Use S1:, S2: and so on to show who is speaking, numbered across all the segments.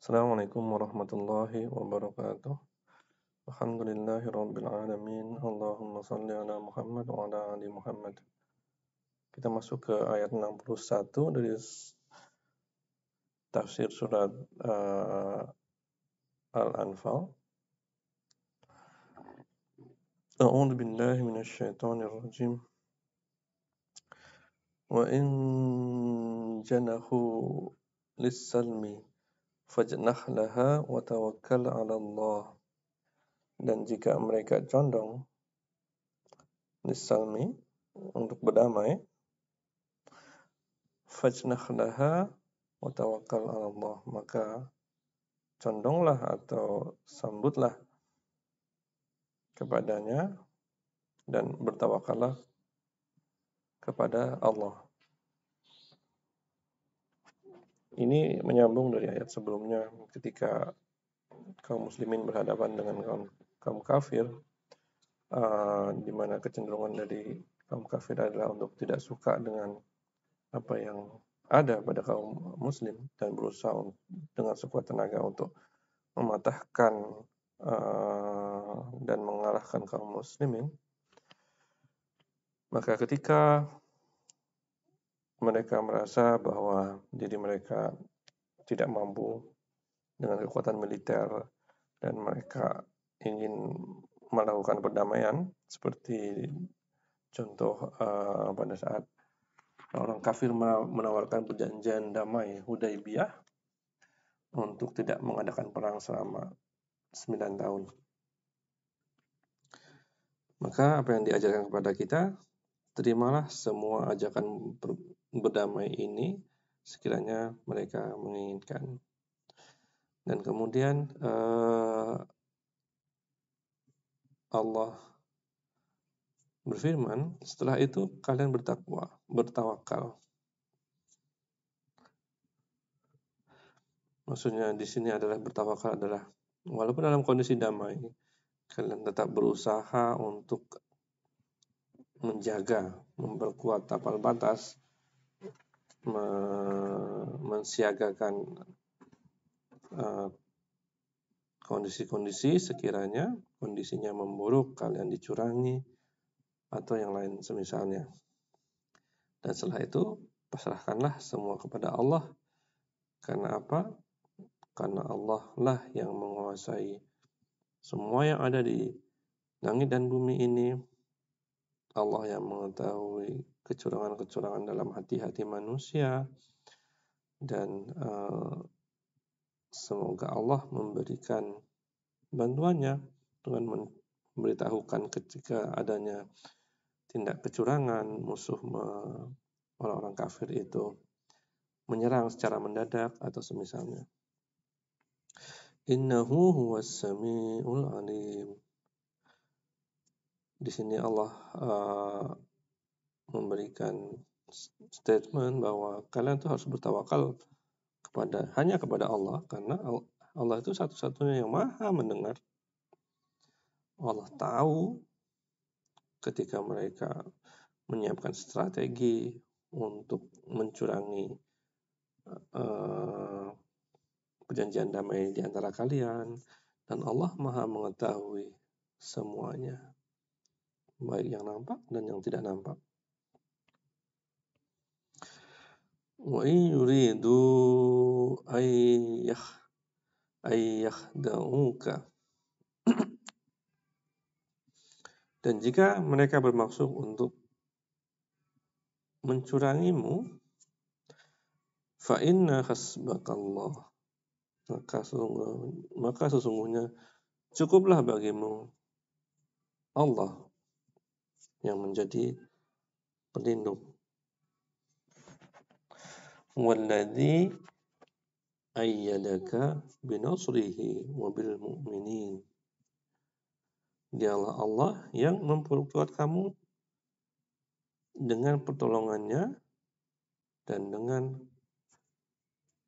S1: Assalamualaikum warahmatullahi wabarakatuh. Alhamdulillahi rabbil alamin. Allahumma salli ala Muhammad wa ala ali Muhammad. Kita masuk ke ayat 61 dari tafsir surat Al-Anfal. A'udzu billahi minasy syaithanir rajim. Wa in janahu lis-salmi fajnah laha wa tawakkal 'ala Allah. Dan jika mereka condong lis-salmi untuk berdamai, fajnah laha wa tawakkal 'ala Allah, maka condonglah atau sambutlah kepadanya dan bertawakallah kepada Allah. Ini menyambung dari ayat sebelumnya ketika kaum muslimin berhadapan dengan kaum kafir, di mana kecenderungan dari kaum kafir adalah untuk tidak suka dengan apa yang ada pada kaum muslim dan berusaha dengan sekuat tenaga untuk mematahkan dan mengalahkan kaum muslimin. Maka ketika mereka merasa bahwa diri mereka tidak mampu dengan kekuatan militer dan mereka ingin melakukan perdamaian, seperti contoh pada saat orang kafir menawarkan perjanjian damai Hudaybiyah untuk tidak mengadakan perang selama 9 tahun. Maka apa yang diajarkan kepada kita, terimalah semua ajakan berdamai ini sekiranya mereka menginginkan. Dan kemudian Allah berfirman, setelah itu kalian bertawakal. Maksudnya di sini adalah bertawakal adalah walaupun dalam kondisi damai, kalian tetap berusaha untuk menjaga, memperkuat tapal batas, mensiagakan kondisi-kondisi sekiranya kondisinya memburuk, kalian dicurangi atau yang lain semisalnya. Dan setelah itu pasrahkanlah semua kepada Allah. Karena apa? Karena Allah lah yang menguasai semua yang ada di langit dan bumi ini. Allah yang mengetahui kecurangan-kecurangan dalam hati-hati manusia. Dan semoga Allah memberikan bantuannya dengan memberitahukan ketika adanya tindak kecurangan, musuh orang-orang kafir itu menyerang secara mendadak atau semisalnya. Innahu huwas samiul alim. Di sini Allah memberikan statement bahwa kalian tuh harus bertawakal hanya kepada Allah, karena Allah itu satu-satunya yang maha mendengar. Allah tahu ketika mereka menyiapkan strategi untuk mencurangi perjanjian damai di antara kalian, dan Allah maha mengetahui semuanya, baik yang nampak dan yang tidak nampak. Wa in yuridu ayyakhda'uka. Dan jika mereka bermaksud untuk mencurangimu, fa inna hasbakallah, maka sesungguhnya cukuplah bagimu Allah yang menjadi pelindung. Walladzi ayyadaka binasrihi wa bil mu'minin. Dialah Allah yang memperkuat kamu dengan pertolongannya dan dengan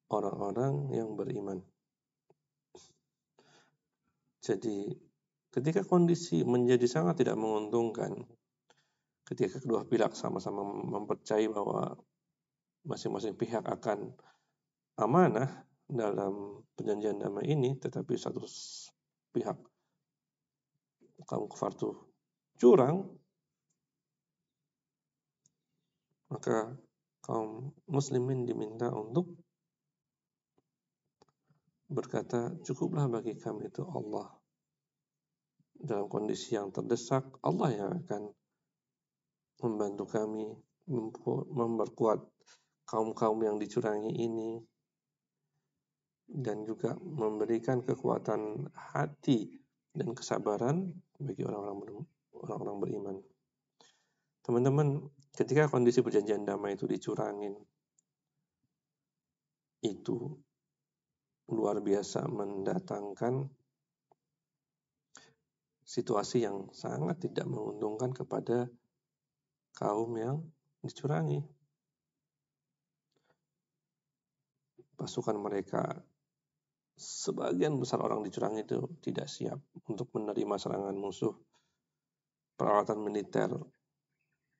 S1: orang-orang yang beriman. Jadi ketika kondisi menjadi sangat tidak menguntungkan, ketika kedua pihak sama-sama mempercayai bahwa masing-masing pihak akan amanah dalam perjanjian damai ini, tetapi satu pihak kaum kufar itu curang, maka kaum muslimin diminta untuk berkata, cukuplah bagi kami itu Allah. Dalam kondisi yang terdesak, Allah yang akan membantu kami, memperkuat kaum-kaum yang dicurangi ini, dan juga memberikan kekuatan hati dan kesabaran bagi orang-orang beriman. Teman-teman, ketika kondisi perjanjian damai itu dicurangin, itu luar biasa mendatangkan situasi yang sangat tidak menguntungkan kepada kaum yang dicurangi. Pasukan mereka, sebagian besar orang dicurangi itu tidak siap untuk menerima serangan musuh. Peralatan militer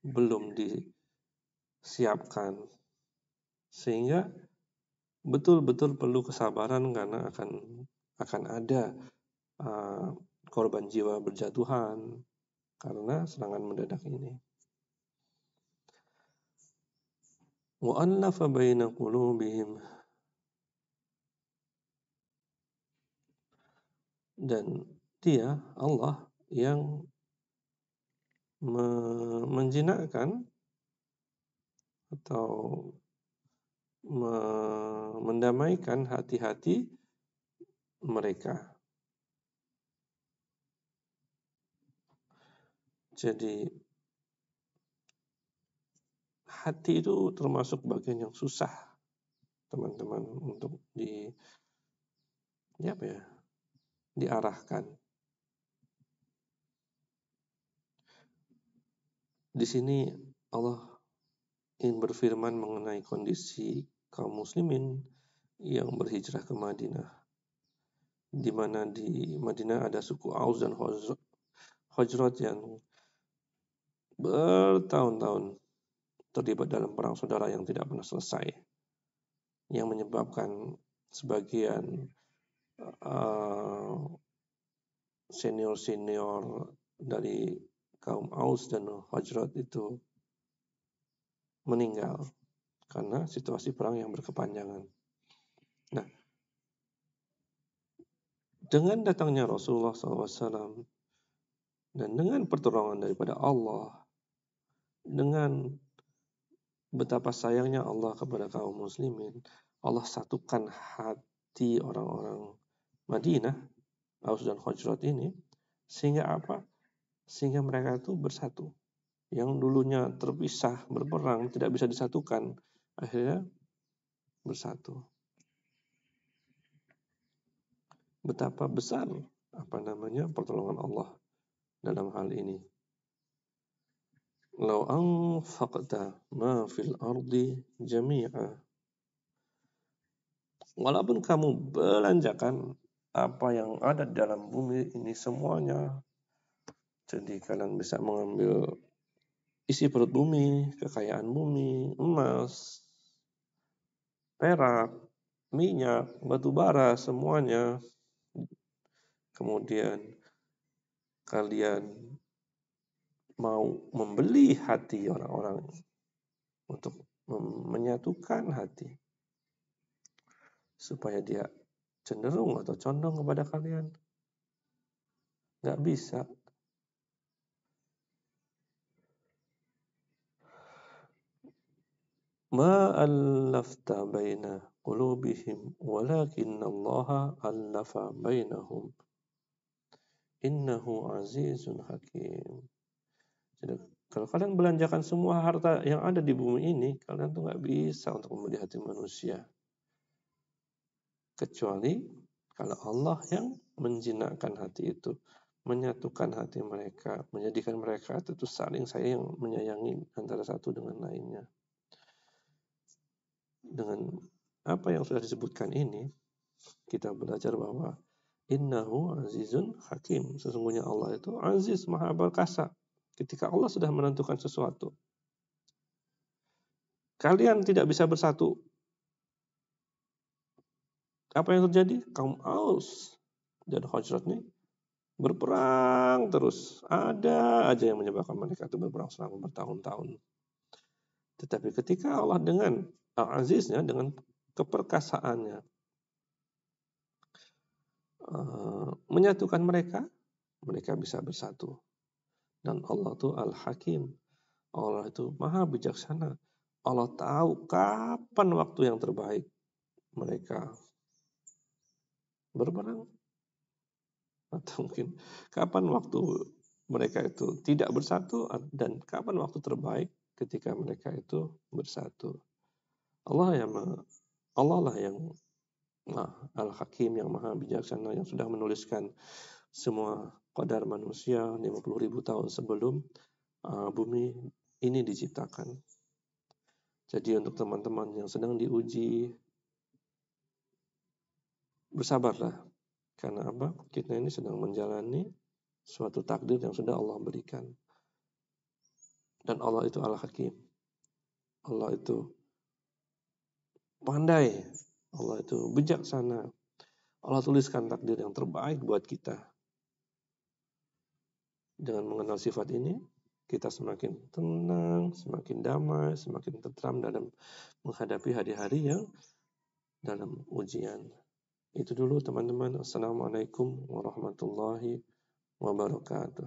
S1: belum disiapkan, sehingga betul-betul perlu kesabaran karena akan ada korban jiwa berjatuhan karena serangan mendadak ini. Wa'allafa baina qulubihim, dan Dia, Allah, yang menjinakkan atau mendamaikan hati-hati mereka. Jadi hati itu termasuk bagian yang susah, teman-teman, untuk diarahkan. Di sini Allah ingin berfirman mengenai kondisi kaum muslimin yang berhijrah ke Madinah, di mana di Madinah ada suku Aus dan Khazraj yang bertahun-tahun terlibat dalam perang saudara yang tidak pernah selesai, yang menyebabkan sebagian senior-senior dari kaum Aus dan Khazraj itu meninggal karena situasi perang yang berkepanjangan. Nah, dengan datangnya Rasulullah SAW dan dengan pertolongan daripada Allah, dengan betapa sayangnya Allah kepada kaum muslimin, Allah satukan hati orang-orang Madinah, Aus dan Khazraj ini, sehingga apa? Sehingga mereka itu bersatu. Yang dulunya terpisah, berperang, tidak bisa disatukan, akhirnya bersatu. Betapa besar pertolongan Allah dalam hal ini. Lau anfaqta ma fil ardi jami'a. Walaupun kamu belanjakan apa yang ada dalam bumi ini semuanya, jadi kalian bisa mengambil isi perut bumi, kekayaan bumi, emas, perak, minyak, batu bara, semuanya. Kemudian kalian mau membeli hati orang-orang untuk menyatukan hati supaya dia cenderung atau condong kepada kalian. Nggak bisa. Ma allafta baina qulubihim walakin Allah allafa bainahum. Innahu azizun hakim. Jadi, kalau kalian belanjakan semua harta yang ada di bumi ini, kalian tuh nggak bisa untuk membeli hati manusia. Kecuali kalau Allah yang menjinakkan hati itu, menyatukan hati mereka, menjadikan mereka itu saling sayang, menyayangi antara satu dengan lainnya. Dengan apa yang sudah disebutkan ini, kita belajar bahwa innahu azizun hakim. Sesungguhnya Allah itu aziz, maha perkasa. Ketika Allah sudah menentukan sesuatu, kalian tidak bisa bersatu, Apa yang terjadi? Kaum Aus dan Khazraj ini berperang terus. Ada aja yang menyebabkan mereka itu berperang selama bertahun-tahun. Tetapi ketika Allah dengan Al-Aziznya, dengan keperkasaannya, menyatukan mereka, mereka bisa bersatu. Dan Allah itu Al-Hakim. Allah itu maha bijaksana. Allah tahu kapan waktu yang terbaik mereka berperang. Atau mungkin kapan waktu mereka itu tidak bersatu, dan kapan waktu terbaik ketika mereka itu bersatu. Allah lah yang Al-Hakim, yang maha bijaksana, yang sudah menuliskan semua qadar manusia 50.000 tahun sebelum bumi ini diciptakan. Jadi untuk teman-teman yang sedang diuji, bersabarlah. Karena apa? Kita ini sedang menjalani suatu takdir yang sudah Allah berikan. Dan Allah itu Al-Hakim. Allah itu pandai. Allah itu bijaksana. Allah tuliskan takdir yang terbaik buat kita. Dengan mengenal sifat ini, kita semakin tenang, semakin damai, semakin tentram dalam menghadapi hari-hari yang dalam ujian. Itu dulu teman-teman. Assalamualaikum warahmatullahi wabarakatuh.